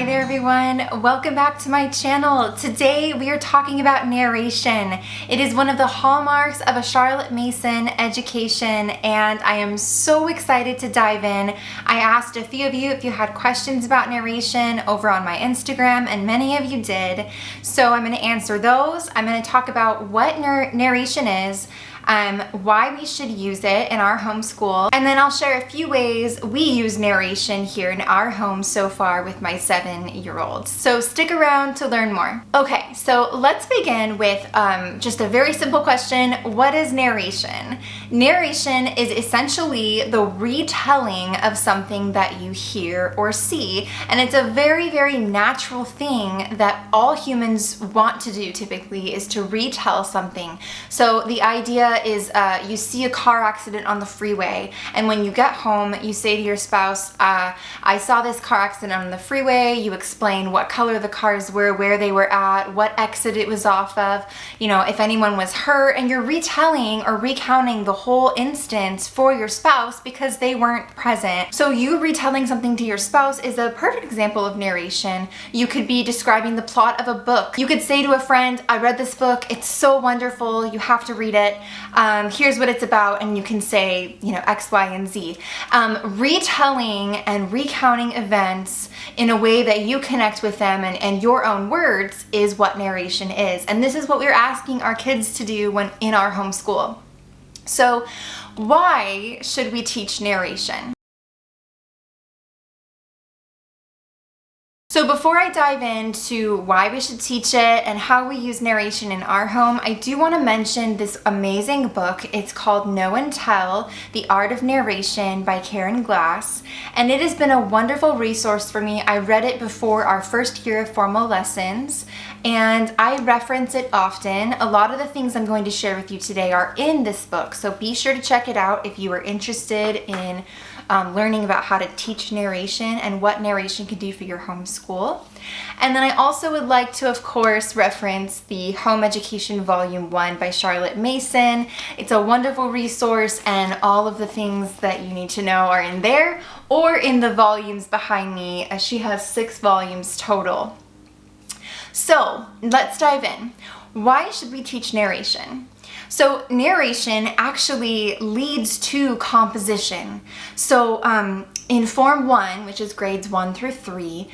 Hi there everyone, welcome back to my channel. Today we are talking about narration. It is one of the hallmarks of a Charlotte Mason education and I am so excited to dive in. I asked a few of you if you had questions about narration over on my Instagram and many of you did. So I'm going to answer those. I'm going to talk about what narration is, why we should use it in our homeschool, and then I'll share a few ways we use narration here in our home so far with my 7-year-old. So stick around to learn more. Okay, so let's begin with just a very simple question. What is narration? Narration is essentially the retelling of something that you hear or see, and it's a very, very natural thing that all humans want to do typically, is to retell something. So the idea is you see a car accident on the freeway, and when you get home you say to your spouse, I saw this car accident on the freeway. You explain what color the cars were, where they were at, what exit it was off of, you know, if anyone was hurt, and you're retelling or recounting the whole instance for your spouse because they weren't present. So you retelling something to your spouse is a perfect example of narration. You could be describing the plot of a book. You could say to a friend, I read this book, it's so wonderful, you have to read it. Here's what it's about, and you can say, you know, X, Y, and Z. Retelling and recounting events in a way that you connect with them and your own words is what narration is. And this is what we're asking our kids to do when in our homeschool. So why should we teach narration? So before I dive into why we should teach it and how we use narration in our home, I do want to mention this amazing book. It's called Know and Tell: The Art of Narration by Karen Glass, and it has been a wonderful resource for me. I read it before our first year of formal lessons, and I reference it often. A lot of the things I'm going to share with you today are in this book, so be sure to check it out if you are interested in learning about how to teach narration and what narration can do for your homeschool. And then I also would like to, of course, reference the Home Education Volume 1 by Charlotte Mason. It's a wonderful resource, and all of the things that you need to know are in there or in the volumes behind me, as she has 6 volumes total. So let's dive in. Why should we teach narration? So narration actually leads to composition. So in Form 1, which is grades 1 through 3,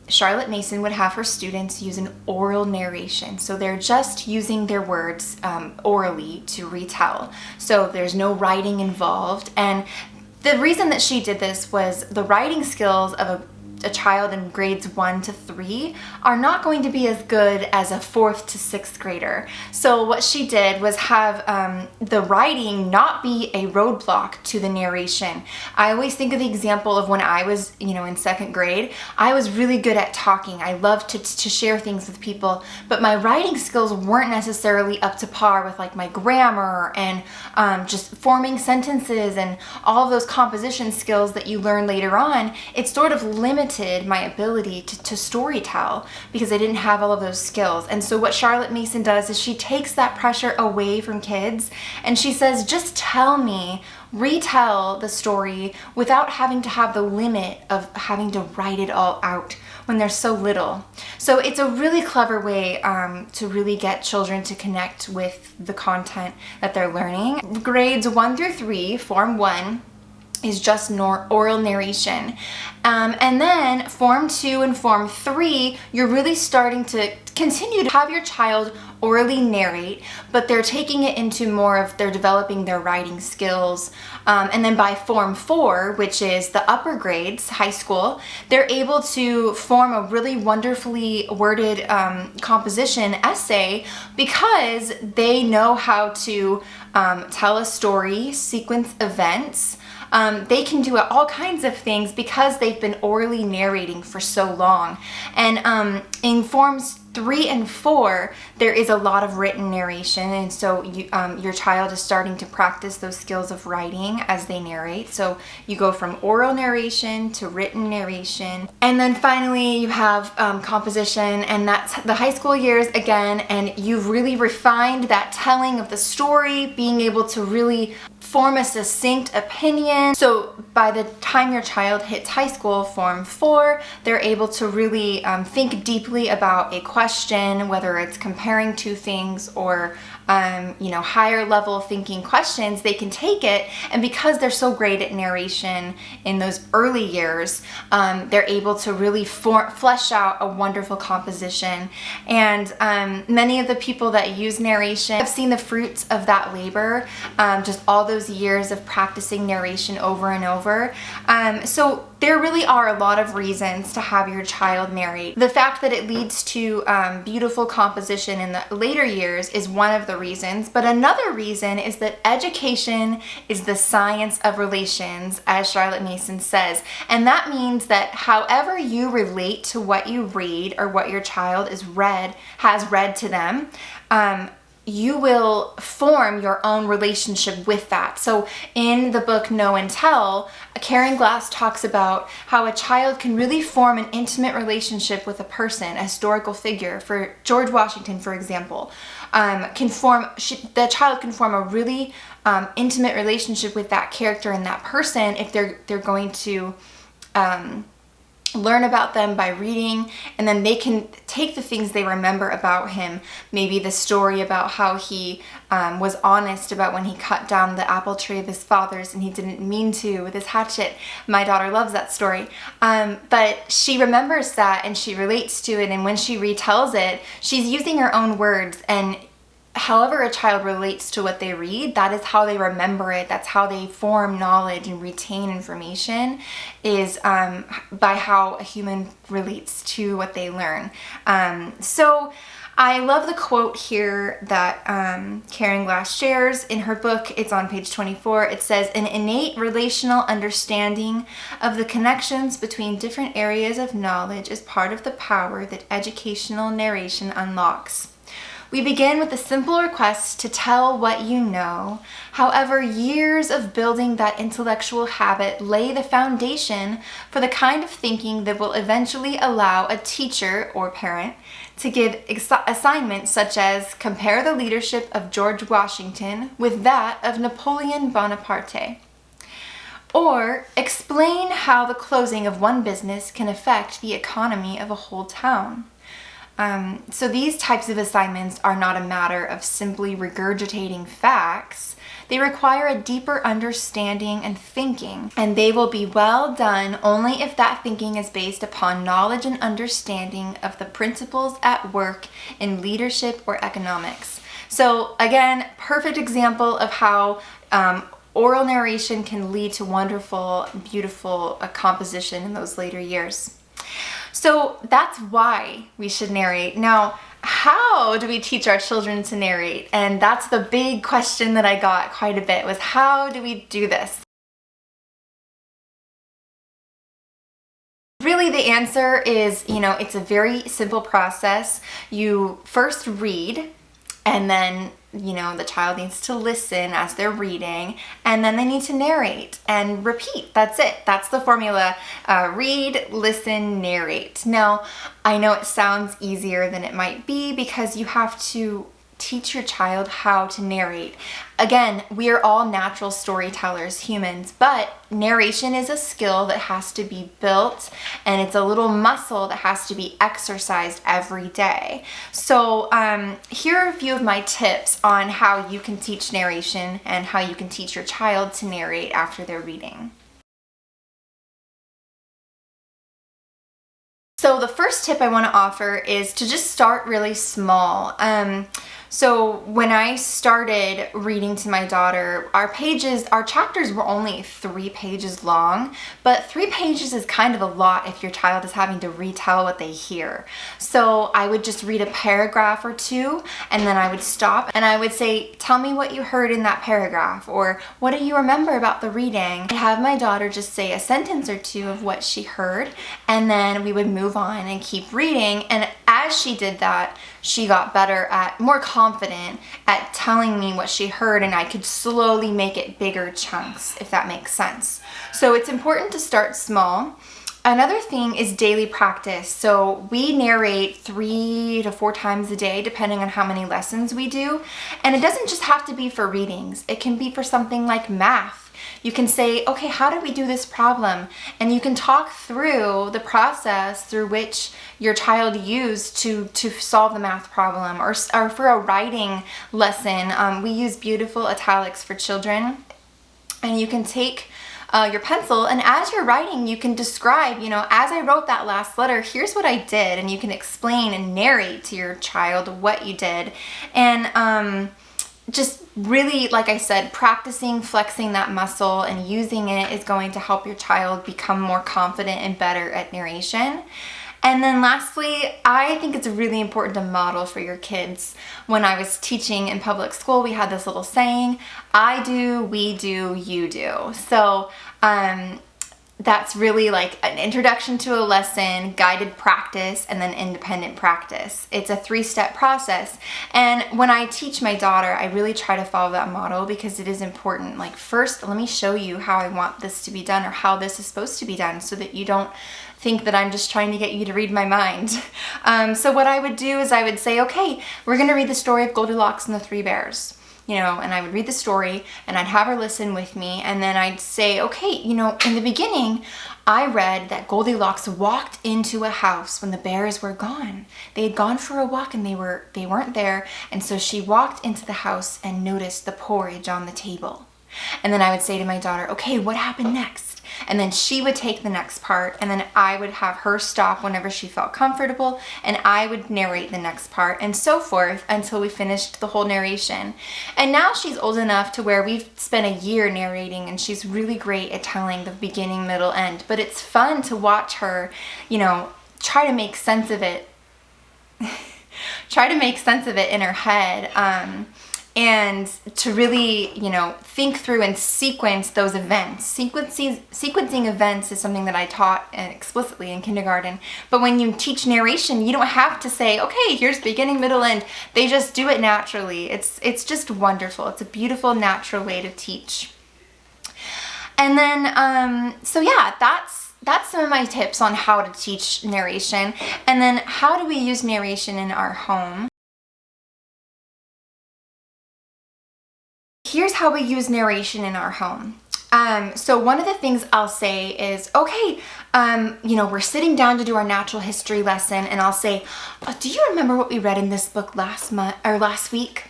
Charlotte Mason would have her students use an oral narration. So they're just using their words orally to retell. So there's no writing involved. And the reason that she did this was the writing skills of a child in grades 1 to 3 are not going to be as good as a 4th to 6th grader. So what she did was have the writing not be a roadblock to the narration. I always think of the example of when I was, you know, in 2nd grade. I was really good at talking. I loved to share things with people, but my writing skills weren't necessarily up to par with like my grammar and just forming sentences and all of those composition skills that you learn later on. It sort of limited my ability to storytell because I didn't have all of those skills. And so what Charlotte Mason does is she takes that pressure away from kids and she says, just tell me, retell the story without having to have the limit of having to write it all out when they're so little. So it's a really clever way to really get children to connect with the content that they're learning. Grades 1 through 3, Form 1, is just oral narration. And then Form 2 and Form 3, you're really starting to continue to have your child orally narrate, but they're taking it into more of, they're developing their writing skills. And then by Form 4, which is the upper grades, high school, they're able to form a really wonderfully worded composition essay because they know how to tell a story, sequence events. They can do all kinds of things because they've been orally narrating for so long. And in Forms 3 and 4, there is a lot of written narration, and so your child is starting to practice those skills of writing as they narrate. So you go from oral narration to written narration. And then finally you have composition, and that's the high school years again, and you've really refined that telling of the story, being able to really form a succinct opinion. So by the time your child hits high school, Form 4, they're able to really think deeply about a question, whether it's comparing two things or higher level thinking questions. They can take it, and because they're so great at narration in those early years, they're able to really flesh out a wonderful composition. And many of the people that use narration have seen the fruits of that labor, just all those years of practicing narration over and over. So there really are a lot of reasons to have your child narrate. The fact that it leads to beautiful composition in the later years is one of the reasons, but another reason is that education is the science of relations, as Charlotte Mason says. And that means that however you relate to what you read or what your child has read to them, you will form your own relationship with that. So in the book Know and Tell, Karen Glass talks about how a child can really form an intimate relationship with a person, a historical figure. For George Washington, for example, the child can form a really intimate relationship with that character and that person if they're going to learn about them by reading, and then they can take the things they remember about him, maybe the story about how he was honest about when he cut down the apple tree of his father's and he didn't mean to with his hatchet. My daughter loves that story, but she remembers that and she relates to it, and when she retells it, she's using her own words. And however a child relates to what they read, that is how they remember it. That's how they form knowledge and retain information, is by how a human relates to what they learn. So I love the quote here that Karen Glass shares in her book. It's on page 24. It says, "An innate relational understanding of the connections between different areas of knowledge is part of the power that educational narration unlocks. We begin with a simple request to tell what you know. However, years of building that intellectual habit lay the foundation for the kind of thinking that will eventually allow a teacher or parent to give assignments such as compare the leadership of George Washington with that of Napoleon Bonaparte, or explain how the closing of one business can affect the economy of a whole town." So these types of assignments are not a matter of simply regurgitating facts. They require a deeper understanding and thinking, and they will be well done only if that thinking is based upon knowledge and understanding of the principles at work in leadership or economics. So again, perfect example of how oral narration can lead to wonderful, beautiful composition in those later years. So that's why we should narrate. Now, how do we teach our children to narrate? And that's the big question that I got quite a bit, was how do we do this? Really, the answer is, it's a very simple process. You first read, and then the child needs to listen as they're reading, and then they need to narrate and repeat. That's it. That's the formula. Read, listen, narrate. Now, I know it sounds easier than it might be because you have to teach your child how to narrate. Again, we are all natural storytellers, humans, but narration is a skill that has to be built, and it's a little muscle that has to be exercised every day. So here are a few of my tips on how you can teach narration and how you can teach your child to narrate after they're reading. So the first tip I want to offer is to just start really small. So when I started reading to my daughter, our chapters were only 3 pages long, but 3 pages is kind of a lot if your child is having to retell what they hear. So I would just read a paragraph or two, and then I would stop and I would say, tell me what you heard in that paragraph, or what do you remember about the reading? I'd have my daughter just say a sentence or two of what she heard, and then we would move on and keep reading. And as she did that, she got more confident at telling me what she heard, and I could slowly make it bigger chunks, if that makes sense. So it's important to start small. Another thing is daily practice. So we narrate 3 to 4 times a day, depending on how many lessons we do. And it doesn't just have to be for readings. It can be for something like math. You can say, okay, how did we do this problem? And you can talk through the process through which your child used to solve the math problem. Or for a writing lesson, we use beautiful italics for children. And you can take your pencil, and as you're writing, you can describe, as I wrote that last letter, here's what I did, and you can explain and narrate to your child what you did. And just really, like I said, practicing flexing that muscle and using it is going to help your child become more confident and better at narration. And then lastly, I think it's really important to model for your kids. When I was teaching in public school, we had this little saying, I do, we do, you do. So that's really like an introduction to a lesson, guided practice, and then independent practice. It's a 3-step process. And when I teach my daughter, I really try to follow that model because it is important. Like, first, let me show you how I want this to be done, or how this is supposed to be done, so that you don't think that I'm just trying to get you to read my mind. So what I would do is I would say, okay, we're gonna read the story of Goldilocks and the 3 Bears. And I would read the story, and I'd have her listen with me, and then I'd say, okay, in the beginning, I read that Goldilocks walked into a house when the bears were gone. They had gone for a walk and they weren't there, and so she walked into the house and noticed the porridge on the table. And then I would say to my daughter, okay, what happened next? And then she would take the next part, and then I would have her stop whenever she felt comfortable, and I would narrate the next part, and so forth until we finished the whole narration. And now she's old enough to where we've spent a year narrating, and she's really great at telling the beginning, middle, end. But it's fun to watch her, try to make sense of it. Try to make sense of it in her head. And to really, think through and sequence those events. Sequencing events is something that I taught explicitly in kindergarten. But when you teach narration, you don't have to say, okay, here's beginning, middle, end. They just do it naturally. It's just wonderful. It's a beautiful, natural way to teach. And then, so yeah, that's some of my tips on how to teach narration. And then how do we use narration in our home? Here's how we use narration in our home. So one of the things I'll say is, okay, we're sitting down to do our natural history lesson, and I'll say, do you remember what we read in this book last week?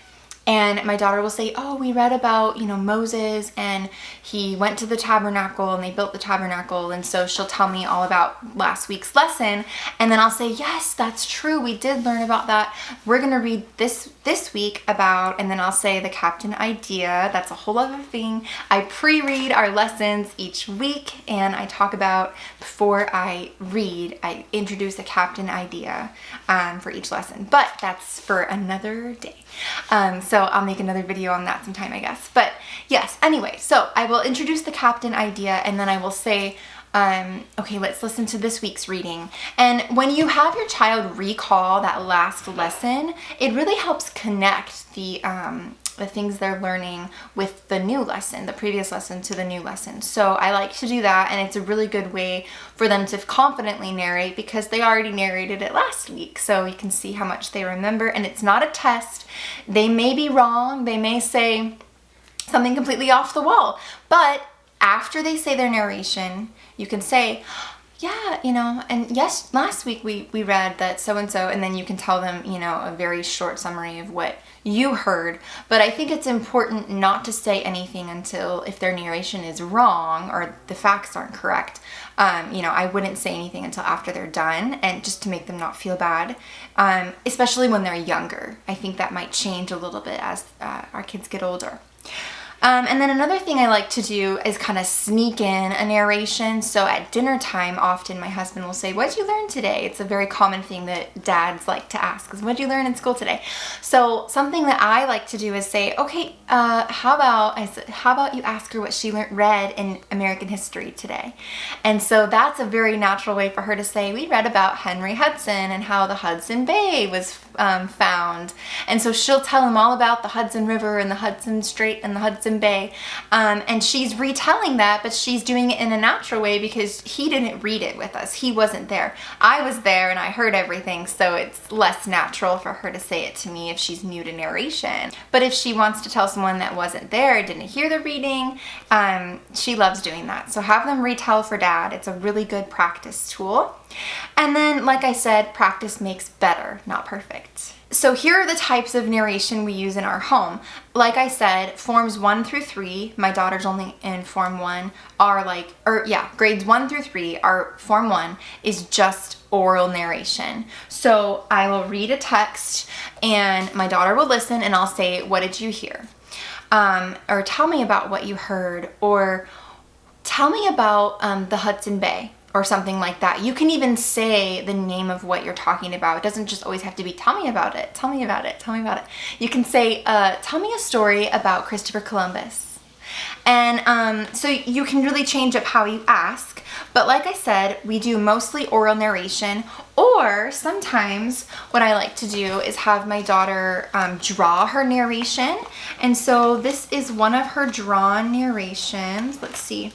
And my daughter will say, oh, we read about, Moses, and he went to the tabernacle, and they built the tabernacle. And so she'll tell me all about last week's lesson. And then I'll say, yes, that's true. We did learn about that. We're going to read this week about, and then I'll say the captain idea. That's a whole other thing. I pre-read our lessons each week, and I talk about, before I read, I introduce a captain idea for each lesson. But that's for another day. So I'll make another video on that sometime, I guess. But yes, anyway, so I will introduce the captain idea, and then I will say, okay, let's listen to this week's reading. And when you have your child recall that last lesson, it really helps connect the things they're learning with the new lesson, the previous lesson to the new lesson. So I like to do that, and it's a really good way for them to confidently narrate because they already narrated it last week. So you can see how much they remember, and it's not a test. They may be wrong. They may say something completely off the wall, but after they say their narration, you can say, yeah, and yes, last week we read that so-and-so, and then you can tell them, a very short summary of what you heard. But I think it's important not to say anything until, if their narration is wrong or the facts aren't correct, I wouldn't say anything until after they're done, and just to make them not feel bad, especially when they're younger. I think that might change a little bit as our kids get older. And then another thing I like to do is kind of sneak in a narration. So at dinner time, often my husband will say, what'd you learn today? It's a very common thing that dads like to ask is, what'd you learn in school today? So something that I like to do is say, okay, how about you ask her what she read in American history today? And so that's a very natural way for her to say, we read about Henry Hudson and how the Hudson Bay was found. And so she'll tell him all about the Hudson River and the Hudson Strait and the Hudson Hudson Bay. And she's retelling that, but she's doing it in a natural way because he didn't read it with us. He wasn't there. I was there and I heard everything, so it's less natural for her to say it to me if she's new to narration. But if she wants to tell someone that wasn't there, didn't hear the reading, she loves doing that. So have them retell for dad. It's a really good practice tool. And then, like I said, practice makes better, not perfect. So here are the types of narration we use in our home. Like I said, forms 1 through 3, my daughter's only in form 1, are grades 1 through 3 are form 1 is just oral narration. So I will read a text and my daughter will listen and I'll say, what did you hear? Or tell me about what you heard, or tell me about the Hudson Bay, or something like that. You can even say the name of what you're talking about. It doesn't just always have to be, tell me about it, tell me about it, tell me about it. You can say, tell me a story about Christopher Columbus. And so you can really change up how you ask. But like I said, we do mostly oral narration, or sometimes what I like to do is have my daughter draw her narration. And so this is one of her drawn narrations. Let's see.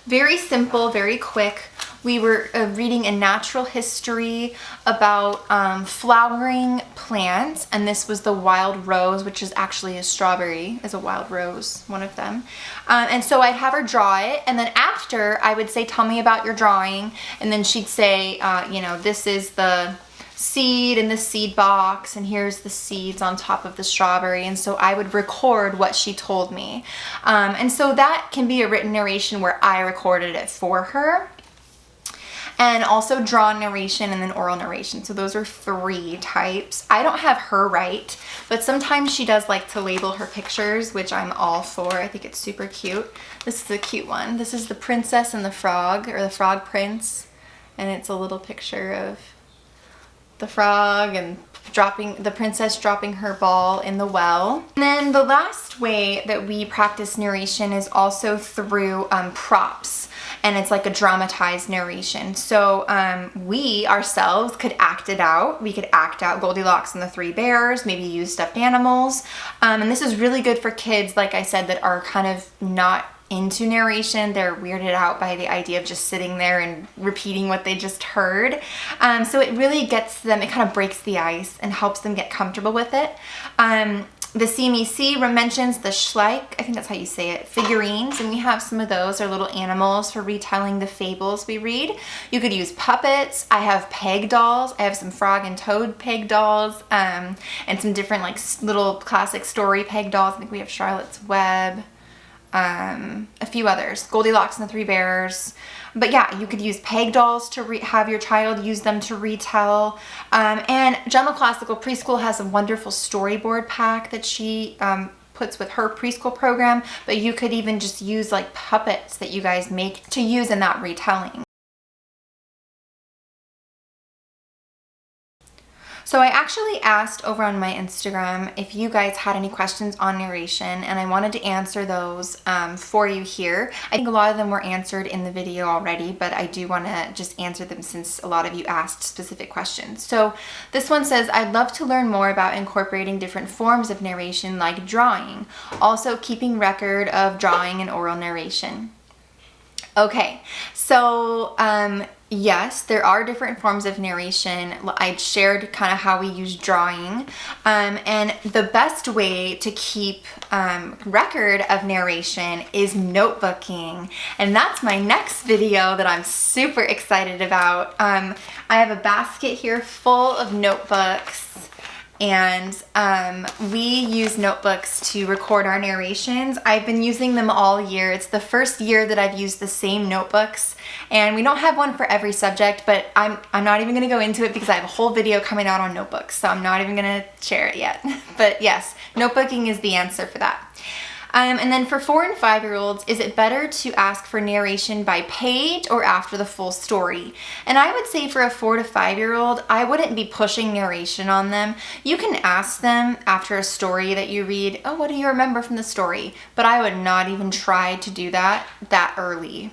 Very simple, very quick. We were reading a natural history about flowering plants, and this was the wild rose, which is actually a strawberry, is a wild rose, one of them. And so I'd have her draw it, and then after I would say, tell me about your drawing, and then she'd say, this is the seed in the seed box, and here's the seeds on top of the strawberry. And so I would record what she told me. And so that can be a written narration where I recorded it for her. And also drawn narration and then oral narration. So those are 3 types. I don't have her write, but sometimes she does like to label her pictures, which I'm all for. I think it's super cute. This is a cute one. This is the princess and the frog, or the frog prince. And it's a little picture of the frog and the princess dropping her ball in the well. And then the last way that we practice narration is also through props. And it's like a dramatized narration. So we ourselves could act it out. We could act out Goldilocks and the 3 Bears, maybe use stuffed animals. And this is really good for kids, like I said, that are kind of not into narration. They're weirded out by the idea of just sitting there and repeating what they just heard. So it really gets them, it kind of breaks the ice and helps them get comfortable with it. The CMEC mentions the Schleich, I think that's how you say it, figurines, and we have some of those. They're little animals for retelling the fables we read. You could use puppets. I have peg dolls. I have some frog and toad peg dolls, and some different like little classic story peg dolls. I think we have Charlotte's Web, a few others, Goldilocks and the 3 Bears. But yeah, you could use peg dolls to have your child use them to retell. And Gemma Classical Preschool has a wonderful storyboard pack that she puts with her preschool program. But you could even just use like puppets that you guys make to use in that retelling. So I actually asked over on my Instagram if you guys had any questions on narration, and I wanted to answer those for you here. I think a lot of them were answered in the video already, but I do want to just answer them since a lot of you asked specific questions. So this one says, I'd love to learn more about incorporating different forms of narration like drawing, also keeping record of drawing and oral narration. Okay, so yes, there are different forms of narration. I shared kind of how we use drawing, and the best way to keep record of narration is notebooking, and that's my next video that I'm super excited about. I have a basket here full of notebooks, and we use notebooks to record our narrations. I've been using them all year. It's the first year that I've used the same notebooks, and we don't have one for every subject, but I'm not even going to go into it because I have a whole video coming out on notebooks, so I'm not even going to share it yet. But yes, notebooking is the answer for that. And then for 4 and 5-year-olds, is it better to ask for narration by page or after the full story? And I would say for a 4 to 5-year-old, I wouldn't be pushing narration on them. You can ask them after a story that you read, oh, what do you remember from the story? But I would not even try to do that early.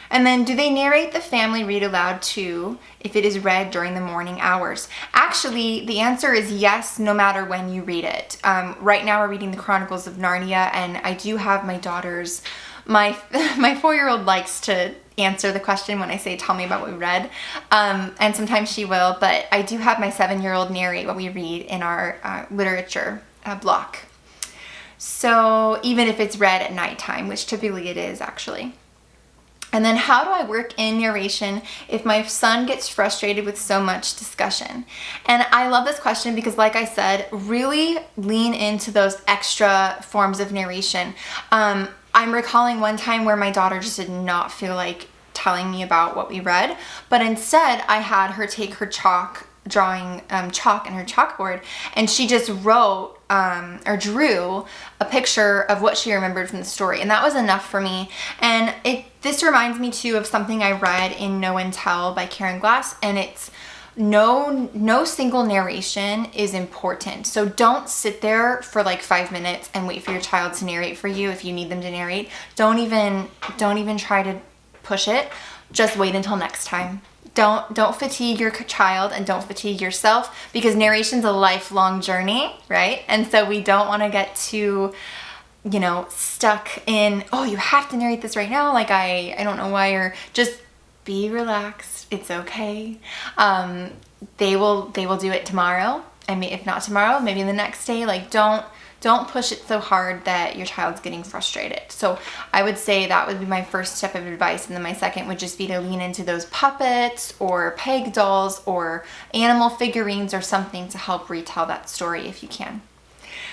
And then, do they narrate the family read aloud too if it is read during the morning hours? Actually, the answer is yes, no matter when you read it. Right now we're reading the Chronicles of Narnia, and I do have my daughters, my 4-year-old likes to answer the question when I say, tell me about what we read. And sometimes she will, but I do have my 7-year-old narrate what we read in our literature block. So even if it's read at nighttime, which typically it is actually. And then, how do I work in narration if my son gets frustrated with so much discussion? And I love this question because, like I said, really lean into those extra forms of narration. I'm recalling one time where my daughter just did not feel like telling me about what we read, but instead I had her take her chalk and her chalkboard, and she just wrote or drew a picture of what she remembered from the story, and that was enough for me. And this reminds me too of something I read in Know and Tell by Karen Glass, and it's no single narration is important. So don't sit there for like 5 minutes and wait for your child to narrate for you if you need them to narrate. Don't even try to push it. Just wait until next time. Don't fatigue your child, and don't fatigue yourself, because narration's a lifelong journey, right? And so we don't want to get too, stuck in, oh, you have to narrate this right now, like I don't know why, or just be relaxed. It's okay. They will do it tomorrow, and if not tomorrow, maybe the next day. Like don't push it so hard that your child's getting frustrated. So I would say that would be my first step of advice. And then my second would just be to lean into those puppets or peg dolls or animal figurines or something to help retell that story if you can.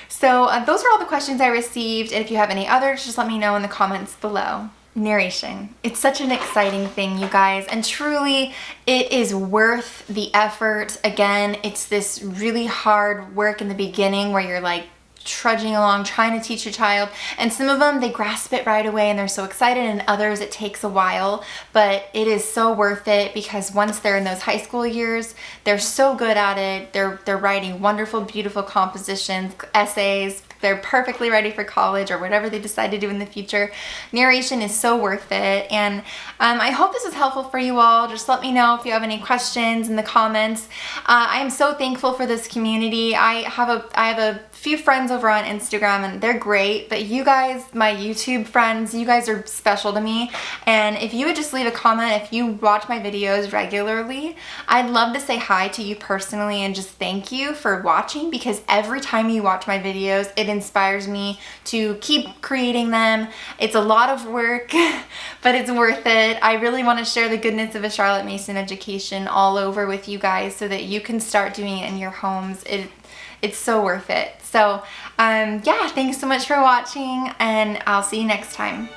So those are all the questions I received. And if you have any others, just let me know in the comments below. Narration. It's such an exciting thing, you guys, and truly it is worth the effort. Again, it's this really hard work in the beginning where you're like trudging along trying to teach your child, and some of them they grasp it right away and they're so excited, and others it takes a while, but it is so worth it because once they're in those high school years, they're so good at it. They're writing wonderful, beautiful compositions, essays. They're perfectly ready for college or whatever they decide to do in the future. Narration is so worth it, and I hope this was helpful for you all. Just let me know if you have any questions in the comments. I am so thankful for this community. I have a few friends over on Instagram, and they're great, but you guys, my YouTube friends, you guys are special to me. And if you would just leave a comment, if you watch my videos regularly, I'd love to say hi to you personally and just thank you for watching, because every time you watch my videos, it inspires me to keep creating them. It's a lot of work, but it's worth it. I really want to share the goodness of a Charlotte Mason education all over with you guys so that you can start doing it in your homes. It's so worth it. So yeah, thanks so much for watching, and I'll see you next time.